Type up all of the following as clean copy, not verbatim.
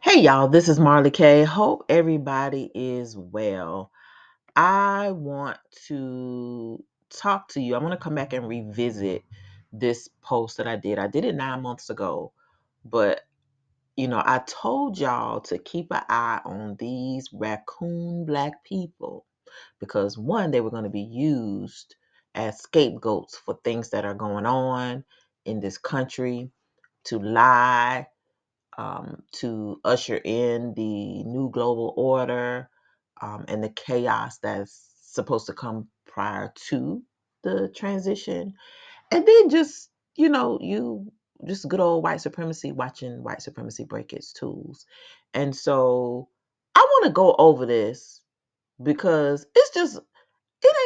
Hey y'all, this is Marley K. Hope everybody is well. I want to talk to you. I want to come back and revisit this post that I did. I did it 9 months ago, but I told y'all to keep an eye on these raccoon black people because one, they were going to be used as scapegoats for things that are going on in this country to lie, to usher in the new global order, and the chaos that's supposed to come prior to the transition. And then you just good old white supremacy, watching white supremacy break its tools. And so I want to go over this because it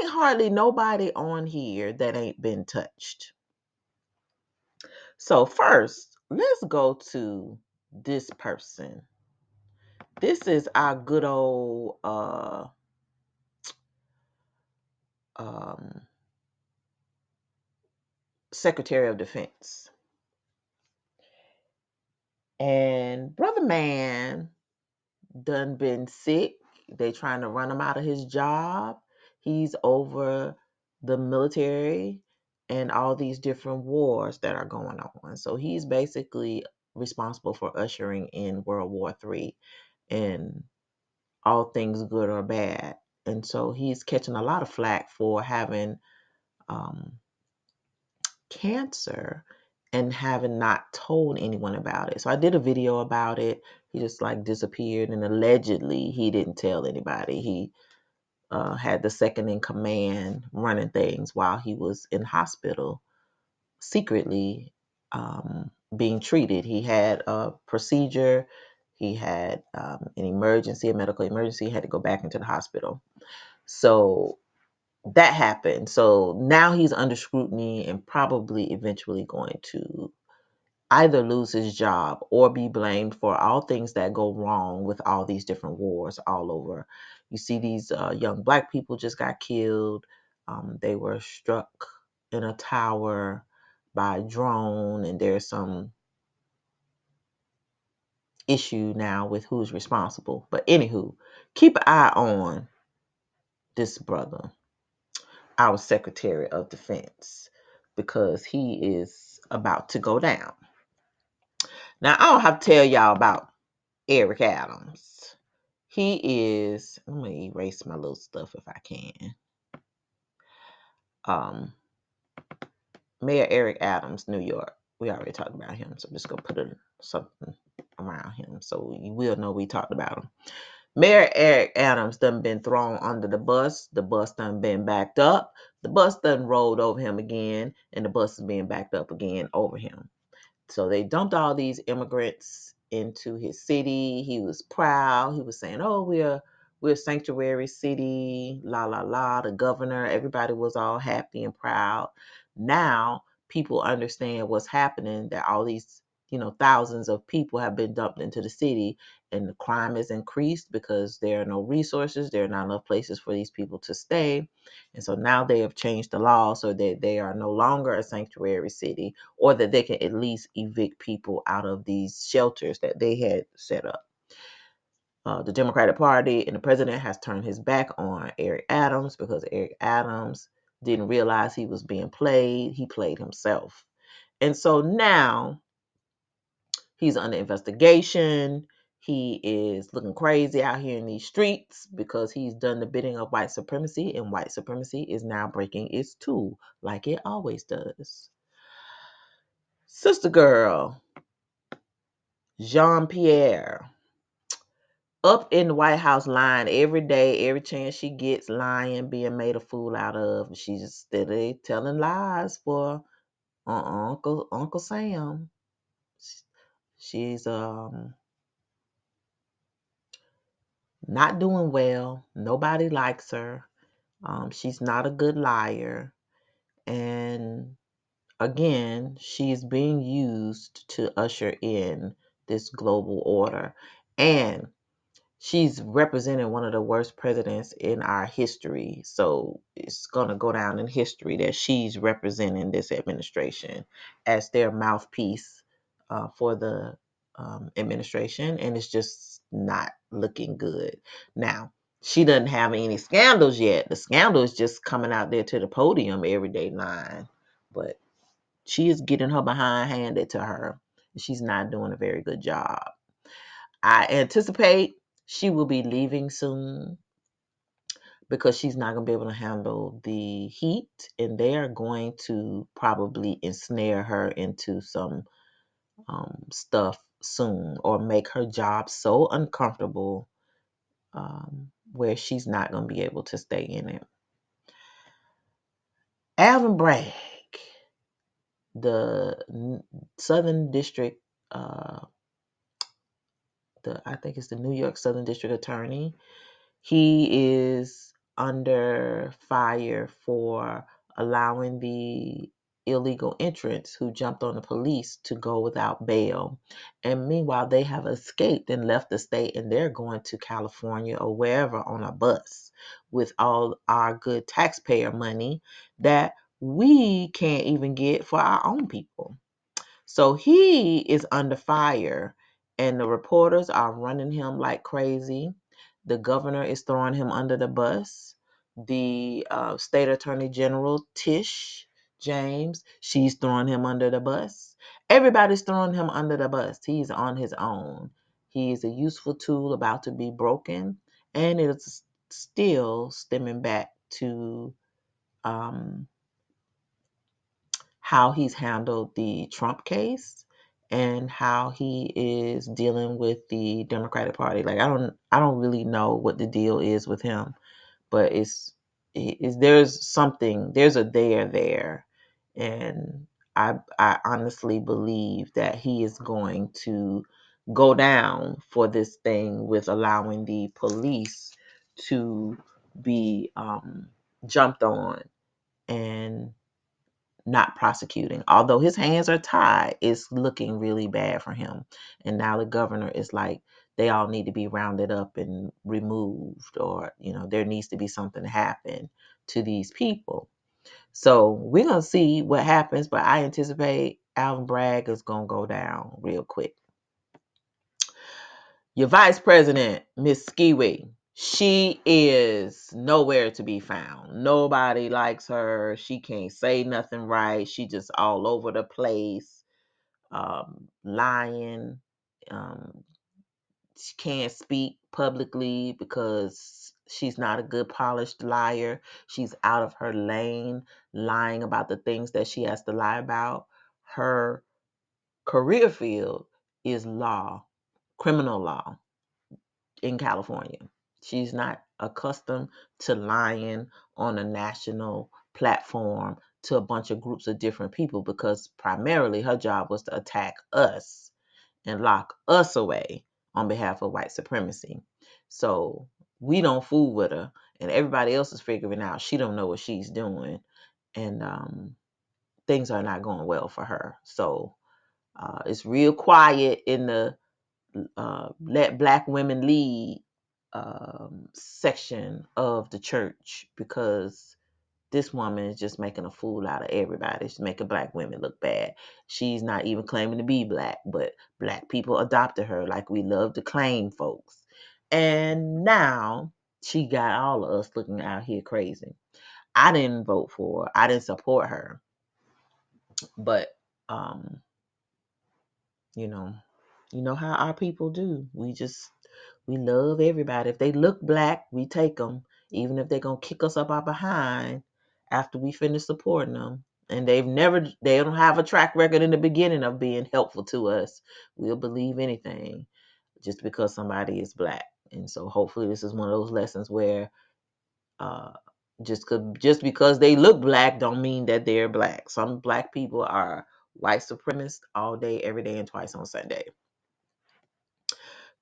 ain't hardly nobody on here that ain't been touched. So first, let's go to this person. This is our good old um, Secretary of Defense. And Brother Man done been sick. They trying to run him out of his job. He's over the military and all these different wars that are going on. So he's basically responsible for ushering in World War III and all things good or bad. And so he's catching a lot of flack for having um, cancer and having not told anyone about it. So I did a video about it. He just like disappeared, and allegedly he didn't tell anybody. He had the second in command running things while he was in hospital secretly, being treated. He had a procedure. He had an emergency, a medical emergency. He had to go back into the hospital. So that happened. So now he's under scrutiny and probably eventually going to either lose his job or be blamed for all things that go wrong with all these different wars all over. You see, these young black people just got killed. They were struck in a tower by a drone, and there's some issue now with who's responsible. But anywho, keep an eye on this brother, our Secretary of Defense, because he is about to go down. Now, I don't have to tell y'all about Eric Adams. He is, I'm going to erase my little stuff if I can. Um, Mayor Eric Adams, New York. We already talked about him, so I'm just going to put something around him so you will know we talked about him. Mayor Eric Adams done been thrown under the bus. The bus done been backed up. The bus done rolled over him again, and the bus is being backed up again over him. So they dumped all these immigrants into his city. He was proud. He was saying, "Oh, we're a sanctuary city, la la la." The governor, everybody was all happy and proud. Now people understand what's happening, that all these, thousands of people have been dumped into the city, and the crime has increased because there are no resources, there are not enough places for these people to stay. And so now they have changed the law so that they are no longer a sanctuary city, or that they can at least evict people out of these shelters that they had set up. The Democratic Party and the president has turned his back on Eric Adams because Eric Adams didn't realize he was being played. He played himself. And so now he's under investigation. He is looking crazy out here in these streets because he's done the bidding of white supremacy, and white supremacy is now breaking its tool like it always does. Sister girl, Jean Pierre, up in the White House lying every day, every chance she gets, lying, being made a fool out of. She's just steady telling lies for Uncle Sam. She's not doing well. Nobody likes her. She's not a good liar. And again, she's being used to usher in this global order. And she's representing one of the worst presidents in our history. So it's going to go down in history that she's representing this administration as their mouthpiece for the administration, and it's just not looking good. Now, she doesn't have any scandals yet. The scandal is just coming out there to the podium every day line, but she is getting her behind handed to her. She's not doing a very good job. I anticipate she will be leaving soon because she's not going to be able to handle the heat, and they are going to probably ensnare her into some stuff soon, or make her job so uncomfortable where she's not going to be able to stay in it. Alvin Bragg, the Southern District, I think it's the New York Southern District Attorney. He is under fire for allowing the illegal entrants who jumped on the police to go without bail. And meanwhile, they have escaped and left the state, and they're going to California or wherever on a bus with all our good taxpayer money that we can't even get for our own people. So he is under fire, and the reporters are running him like crazy. The governor is throwing him under the bus. The state attorney general, Tish James, she's throwing him under the bus. Everybody's throwing him under the bus. He's on his own. He is a useful tool about to be broken, and it's still stemming back to how he's handled the Trump case and how he is dealing with the Democratic Party. Like I don't really know what the deal is with him, but there's a there, and I honestly believe that he is going to go down for this thing with allowing the police to be jumped on and not prosecuting. Although his hands are tied, it's looking really bad for him. And now the governor is like, they all need to be rounded up and removed, or, there needs to be something happen to these people. So we're going to see what happens, but I anticipate Alvin Bragg is going to go down real quick. Your vice president, Miss Skiway, she is nowhere to be found. Nobody likes her. She can't say nothing right. She just all over the place, lying. She can't speak publicly because she's not a good polished liar. She's out of her lane, lying about the things that she has to lie about. Her career field is law, criminal law in California. She's not accustomed to lying on a national platform to a bunch of groups of different people, because primarily her job was to attack us and lock us away on behalf of white supremacy. So we don't fool with her, and everybody else is figuring out she don't know what she's doing, and things are not going well for her. So it's real quiet in the Let Black Women Lead section of the church, because this woman is just making a fool out of everybody. She's making Black women look bad. She's not even claiming to be Black, but Black people adopted her like we love to claim folks. And now she got all of us looking out here crazy. I didn't vote for her. I didn't support her. But, you know, how our people do. We love everybody. If they look Black, we take them, even if they're going to kick us up our behind after we finish supporting them. And they don't have a track record in the beginning of being helpful to us. We'll believe anything just because somebody is Black. And so hopefully this is one of those lessons where uh, just because they look Black don't mean that they're Black. Some Black people are white supremacists all day, every day, and twice on Sunday.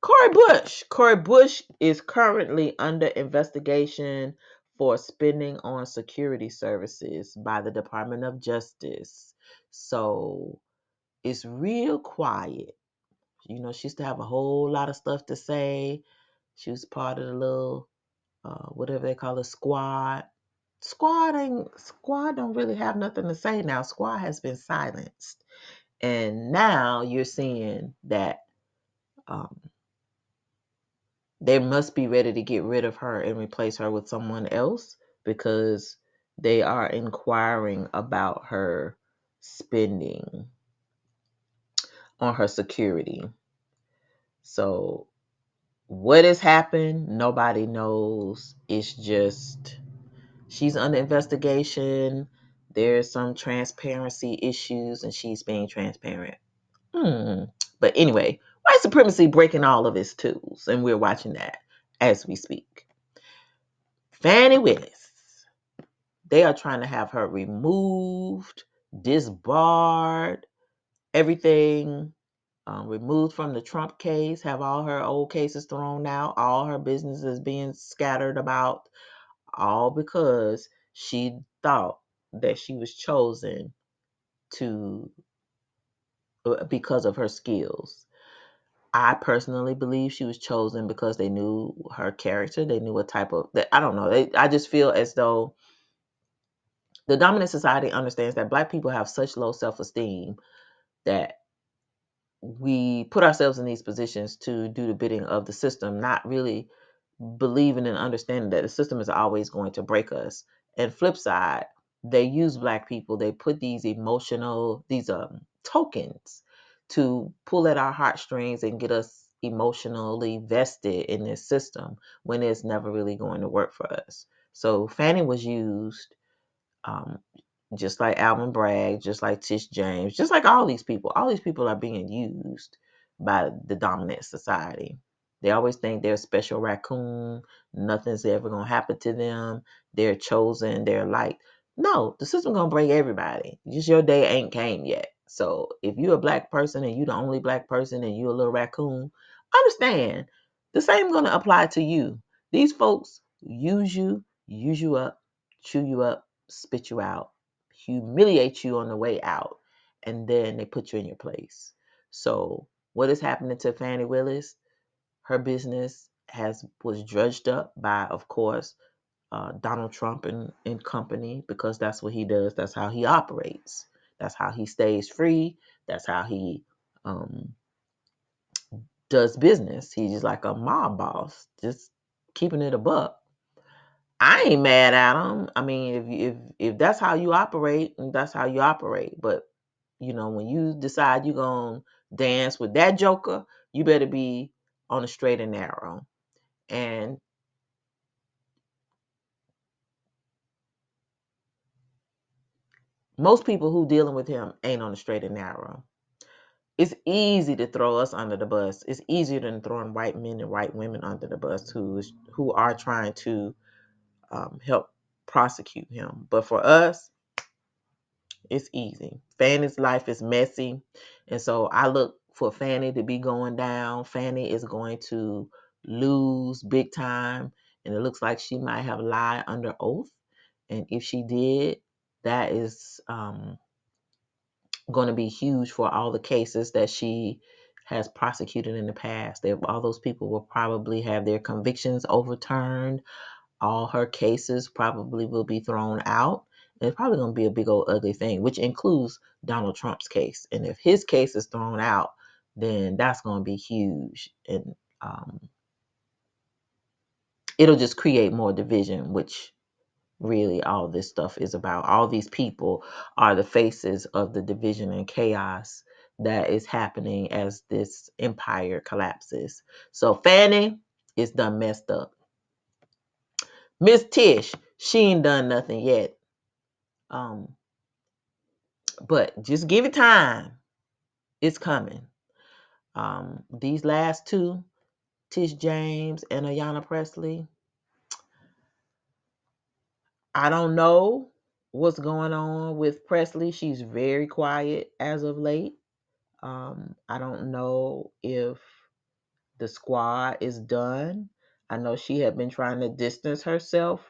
Cori Bush is currently under investigation for spending on security services by the Department of Justice. So it's real quiet. She used to have a whole lot of stuff to say. She was part of the little, whatever they call it, squad. Squad don't really have nothing to say now. Squad has been silenced. And now you're seeing that they must be ready to get rid of her and replace her with someone else, because they are inquiring about her spending on her security. So what has happened, nobody knows. It's just she's under investigation. There's some transparency issues and she's being transparent. But anyway, white supremacy breaking all of its tools, and we're watching that as we speak. Fani Willis, they are trying to have her removed, disbarred, everything removed from the Trump case, have all her old cases thrown out, all her businesses being scattered about, all because she thought that she was chosen to because of her skills. I personally believe she was chosen because they knew her character. They knew what type of that. I don't know. I just feel as though the dominant society understands that Black people have such low self-esteem that we put ourselves in these positions to do the bidding of the system, not really believing and understanding that the system is always going to break us. And flip side, they use Black people, they put these tokens to pull at our heartstrings and get us emotionally vested in this system when it's never really going to work for us. So Fannie was used, um, just like Alvin Bragg, just like Tish James, just like all these people. All these people are being used by the dominant society. They always think they're a special raccoon. Nothing's ever going to happen to them. They're chosen. They're liked. No, the system going to break everybody. Just your day ain't came yet. So if you're a Black person and you're the only Black person and you're a little raccoon, understand the same going to apply to you. These folks use you up, chew you up, spit you out, humiliate you on the way out, and then they put you in your place. So what is happening to Fani Willis? Her business was drudged up by, of course, Donald Trump and company, because that's what he does. That's how he operates. That's how he stays free. That's how he does business. He's just like a mob boss, just keeping it a buck. I ain't mad at him. I mean, if that's how you operate, that's how you operate. But when you decide you're gonna dance with that joker, you better be on the straight and narrow. And most people who dealing with him ain't on the straight and narrow. It's easy to throw us under the bus. It's easier than throwing white men and white women under the bus who are trying to help prosecute him. But for us, it's easy. Fannie's life is messy. And so I look for Fannie to be going down. Fannie is going to lose big time. And it looks like she might have lied under oath. And if she did, that is going to be huge for all the cases that she has prosecuted in the past. All those people will probably have their convictions overturned. All her cases probably will be thrown out. And it's probably going to be a big old ugly thing, which includes Donald Trump's case. And if his case is thrown out, then that's going to be huge. And it'll just create more division, which really all this stuff is about. All these people are the faces of the division and chaos that is happening as this empire collapses. So Fannie is done messed up. Miss Tish, she ain't done nothing yet. But just give it time. It's coming. These last two, Tish James and Ayanna Presley, I don't know what's going on with Presley. She's very quiet as of late. I don't know if the squad is done. I know she had been trying to distance herself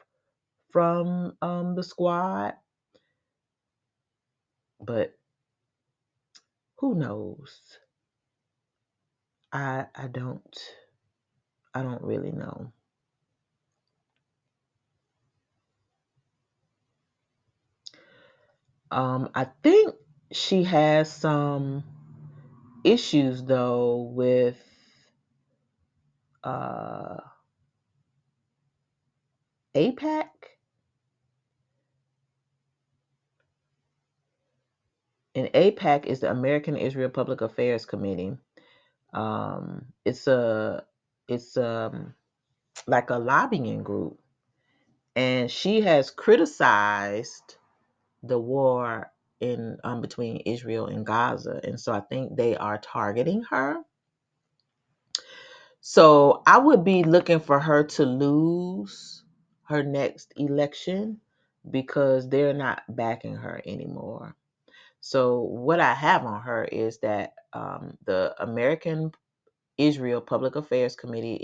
from the squad, but who knows? I don't really know. I think she has some issues though with uh, APAC. And APAC is the American Israel Public Affairs Committee. It's like a lobbying group, and she has criticized the war in between Israel and Gaza, and so I think they are targeting her. So I would be looking for her to lose her next election because they're not backing her anymore. So what I have on her is that the American Israel Public Affairs Committee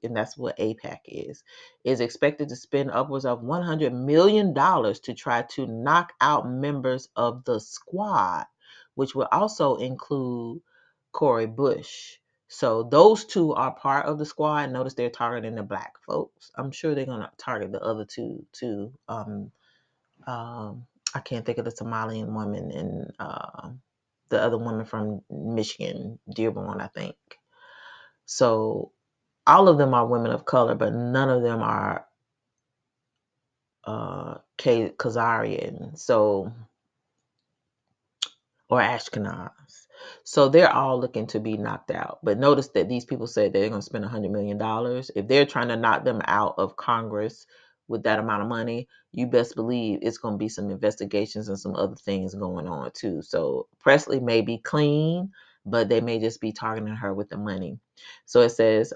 and that's what APAC is expected to spend upwards of $100 million to try to knock out members of the squad, which will also include Cori Bush. So those two are part of the squad. Notice they're targeting the black folks. I'm sure they're going to target the other two too. I can't think of the Somalian woman and the other woman from Michigan, Dearborn, I think. So all of them are women of color, but none of them are Khazarian. So or Ashkenaz. So they're all looking to be knocked out. But notice that these people said they're going to spend $100 million. If they're trying to knock them out of Congress with that amount of money, you best believe it's going to be some investigations and some other things going on too. So Presley may be clean, but they may just be targeting her with the money. So it says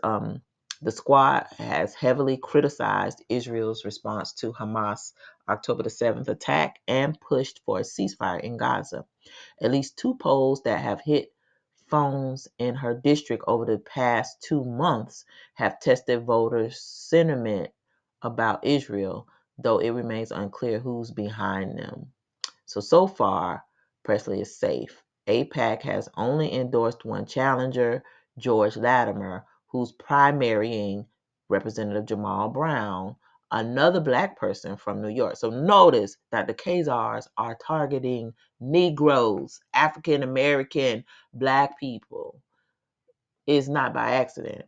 the squad has heavily criticized Israel's response to Hamas' October the 7th attack and pushed for a ceasefire in Gaza. At least two polls that have hit phones in her district over the past 2 months have tested voters' sentiment about Israel, though it remains unclear who's behind them. So far, Presley is safe. AIPAC has only endorsed one challenger, George Latimer, who's primarying Representative Jamal Brown, another black person from New York. So notice that the Khazars are targeting Negroes, African American, black people. It's not by accident.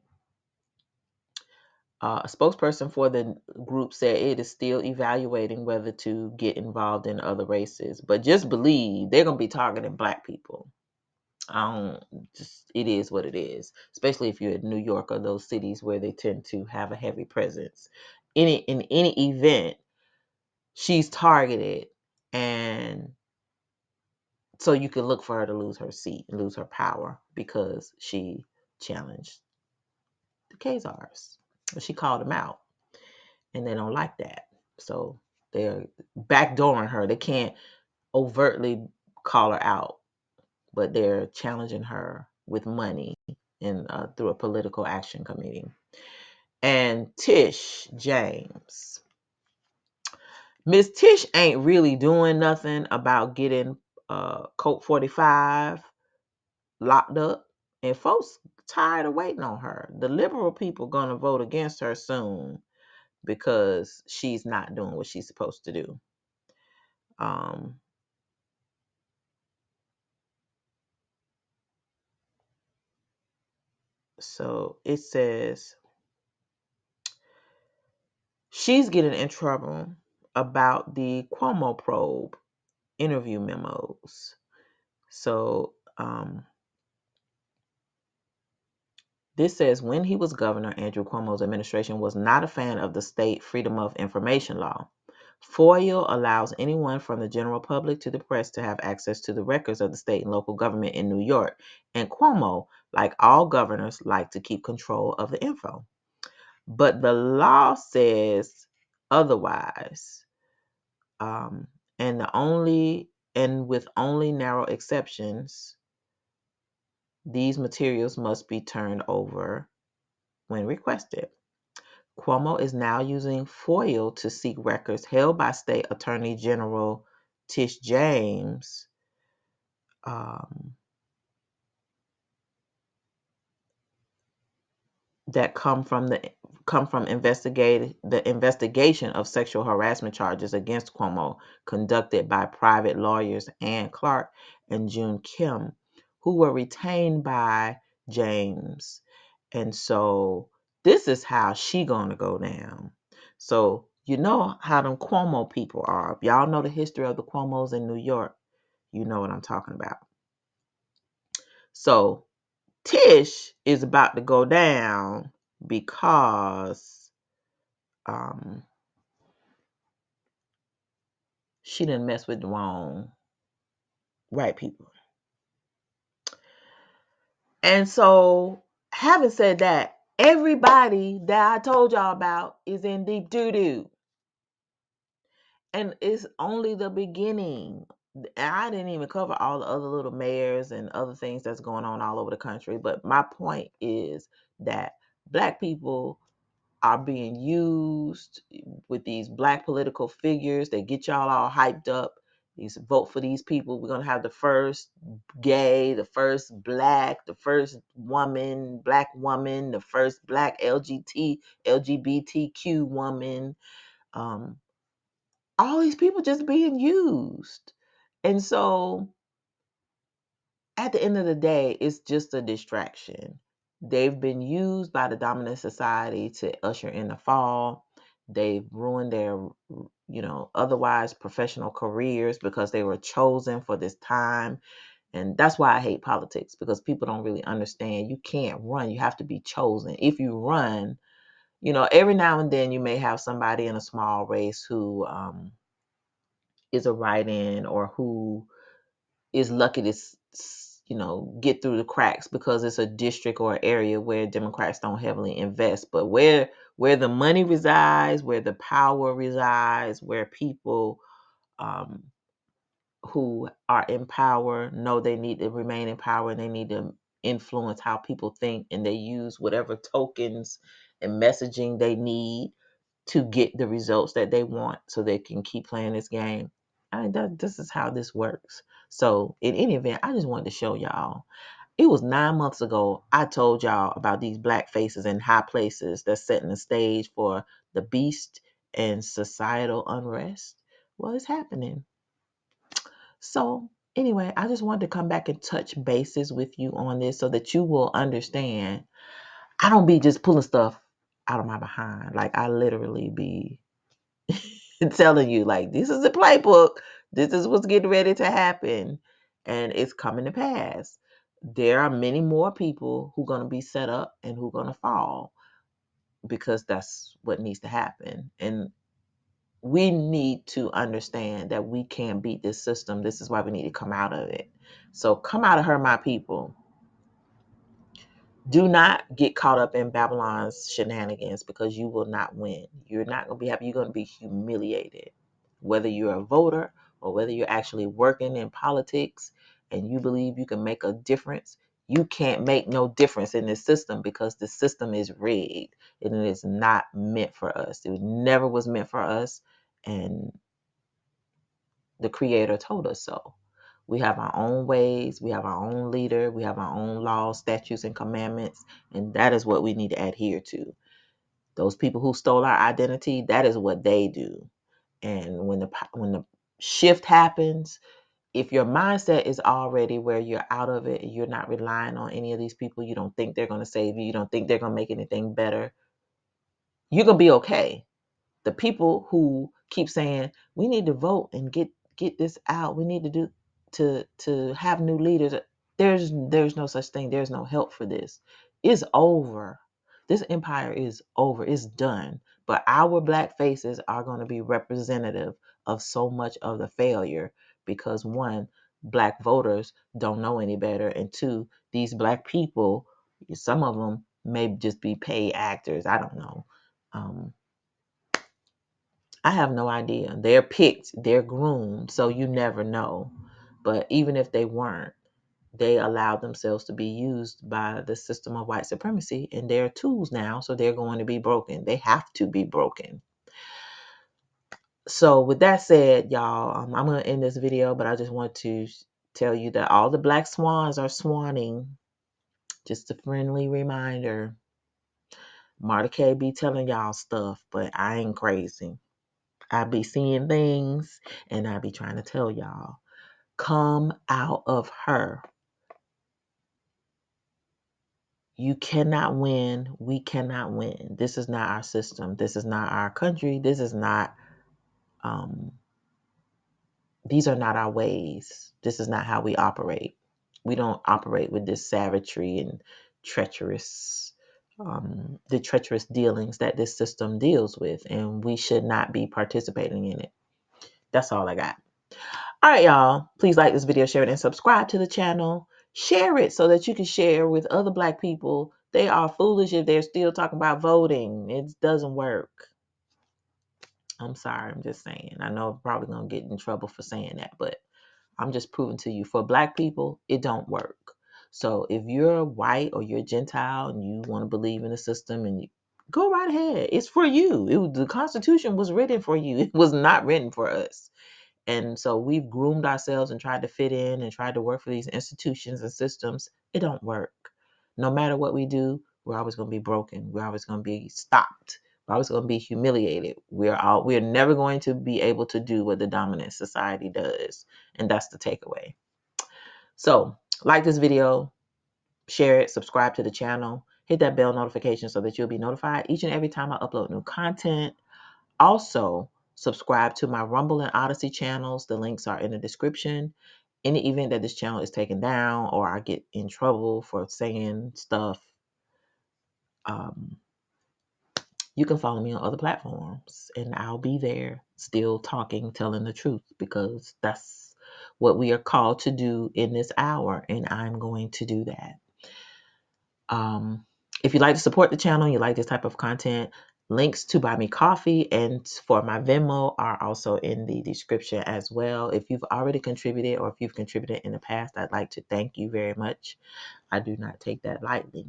A spokesperson for the group said it is still evaluating whether to get involved in other races, but just believe they're going to be targeting black people. It is what it is, especially if you're in New York or those cities where they tend to have a heavy presence. In any event, she's targeted, and so you can look for her to lose her seat, lose her power because she challenged the Khazars. She called them out, and they don't like that. So they're backdooring her. They can't overtly call her out, but they're challenging her with money and through a political action committee. And Tish James. Miss Tish ain't really doing nothing about getting Colt 45 locked up, and folks tired of waiting on her. The liberal people gonna vote against her soon because she's not doing what she's supposed to do. So it says she's getting in trouble about the Cuomo probe interview memos. So this says when he was governor, Andrew Cuomo's administration was not a fan of the state Freedom of Information law. FOIA allows anyone from the general public to the press to have access to the records of the state and local government in New York. And Cuomo, like all governors, like to keep control of the info. But the law says otherwise. And with only narrow exceptions, these materials must be turned over when requested. Cuomo is now using FOIA to seek records held by State Attorney General Tish James that come from the investigation of sexual harassment charges against Cuomo conducted by private lawyers Ann Clark and June Kim, who were retained by James. And so This is how she gonna go down. So you know how them Cuomo people are. If y'all know the history of the Cuomos in New York, you know what I'm talking about. So Tish is about to go down because she didn't mess with the wrong white people. And so, having said that, everybody that I told y'all about is in deep doo-doo. And it's only the beginning. I didn't even cover all the other little mayors and other things that's going on all over the country. But my point is that Black people are being used with these Black political figures. They get y'all all hyped up. These vote for these people. We're gonna have the first gay, the first Black, the first woman, Black woman, the first Black LGBTQ woman. All these people just being used. And so at the end of the day, it's just a distraction. They've been used by the dominant society to usher in the fall. They've ruined their, otherwise professional careers because they were chosen for this time. And that's why I hate politics, because people don't really understand. You can't run. You have to be chosen. If you run, every now and then you may have somebody in a small race who is a write-in, or who is lucky to get through the cracks because it's a district or area where Democrats don't heavily invest. But where the money resides, where the power resides, where people who are in power know they need to remain in power, and they need to influence how people think, and they use whatever tokens and messaging they need to get the results that they want so they can keep playing this game. This is how this works. So in any event, I just wanted to show y'all. It was 9 months ago I told y'all about these Black faces in high places that's setting the stage for the beast and societal unrest. Well, it's happening. So anyway, I just wanted to come back and touch bases with you on this so that you will understand. I don't be just pulling stuff out of my behind. Like, I literally be telling you, like, this is the playbook. This is what's getting ready to happen. And it's coming to pass. There are many more people who are going to be set up and who are going to fall, because that's what needs to happen. And we need to understand that we can't beat this system. This is why we need to come out of it. So come out of her, my people. Do not get caught up in Babylon's shenanigans, because you will not win. You're not going to be happy. You're going to be humiliated. Whether you're a voter or whether you're actually working in politics and you believe you can make a difference, you can't make no difference in this system, because the system is rigged and it is not meant for us. It never was meant for us. And the Creator told us so. We have our own ways, we have our own leader, we have our own laws, statutes, and commandments, and that is what we need to adhere to. Those people who stole our identity, that is what they do. And when the shift happens, if your mindset is already where you're out of it, you're not relying on any of these people, you don't think they're going to save you, you don't think they're going to make anything better, you're going to be okay. The people who keep saying we need to vote and get this out, we need to do to have new leaders, there's no such thing. There's no help for this. It's over. This empire is over. It's done. But our Black faces are going to be representative of so much of the failure, because one, Black voters don't know any better, and two, these Black people, some of them may just be paid actors. I don't know. I have no idea. They're picked, they're groomed, so you never know. But even if they weren't, they allowed themselves to be used by the system of white supremacy, and they're tools now, so they're going to be broken. They have to be broken. So with that said, y'all, I'm going to end this video, but I just want to tell you that all the Black swans are swanning. Just a friendly reminder. Marta K be telling y'all stuff, but I ain't crazy. I be seeing things, and I be trying to tell y'all, come out of her. You cannot win. We cannot win. This is not our system. This is not our country. This is not, these are not our ways. This is not how we operate. We don't operate with this savagery and treacherous, the treacherous dealings that this system deals with, and we should not be participating in it. That's all I got. All right, y'all. Please like this video, share it, and subscribe to the channel. Share it so that you can share with other Black people. They are foolish if they're still talking about voting. It doesn't work. I'm sorry. I'm just saying. I know I'm probably going to get in trouble for saying that, but I'm just proving to you, for Black people, it don't work. So if you're white or you're Gentile and you want to believe in the system, and you go right ahead. It's for you. The Constitution was written for you. It was not written for us. And so we've groomed ourselves and tried to fit in and tried to work for these institutions and systems. It don't work. No matter what we do, we're always going to be broken. We're always going to be stopped. We're always going to be humiliated. We're never going to be able to do what the dominant society does. And that's the takeaway. So like this video, share it, subscribe to the channel, hit that bell notification so that you'll be notified each and every time I upload new content. Also, subscribe to my Rumble and Odyssey channels. The links are in the description. In the event that this channel is taken down or I get in trouble for saying stuff, you can follow me on other platforms and I'll be there still talking, telling the truth, because that's what we are called to do in this hour, and I'm going to do that. If you'd like to support the channel and you like this type of content, links to buy me coffee and for my Venmo are also in the description as well. If you've already contributed or if you've contributed in the past, I'd like to thank you very much. I do not take that lightly.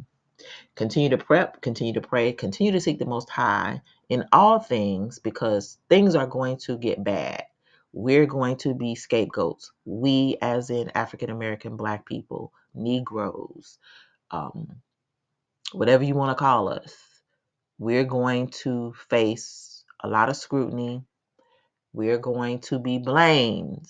Continue to prep, continue to pray, continue to seek the Most High in all things, because things are going to get bad. We're going to be scapegoats. We, as in African American Black people, Negroes, whatever you want to call us, we're going to face a lot of scrutiny. We're going to be blamed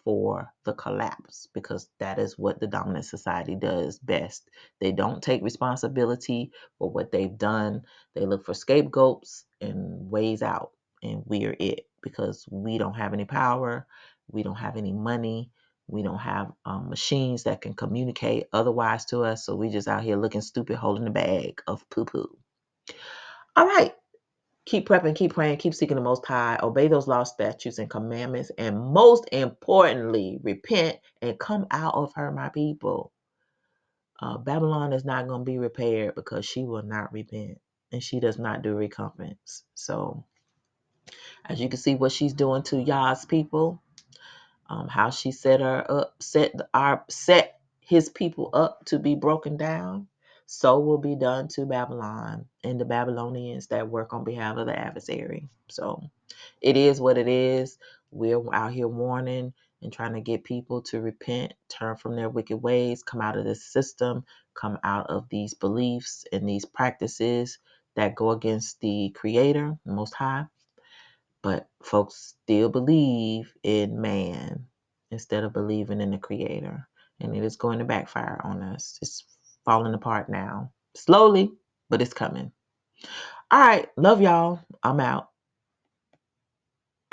for the collapse, because that is what the dominant society does best. They don't take responsibility for what they've done. They look for scapegoats and ways out, and we're it, because we don't have any power. We don't have any money. We don't have machines that can communicate otherwise to us. So we just out here looking stupid, holding a bag of poo-poo. All right. Keep prepping, keep praying, keep seeking the Most High, obey those laws, statutes, and commandments, and most importantly, repent and come out of her, my people. Babylon is not going to be repaired because she will not repent, and she does not do recompense. So, as you can see what she's doing to Yah's people, how she set his people up to be broken down, so will be done to Babylon and the Babylonians that work on behalf of the adversary. So it is what it is. We're out here warning and trying to get people to repent, turn from their wicked ways, come out of this system, come out of these beliefs and these practices that go against the Creator, the Most High. But folks still believe in man instead of believing in the Creator. And it is going to backfire on us. It's falling apart now. Slowly, but it's coming. All right. Love y'all. I'm out.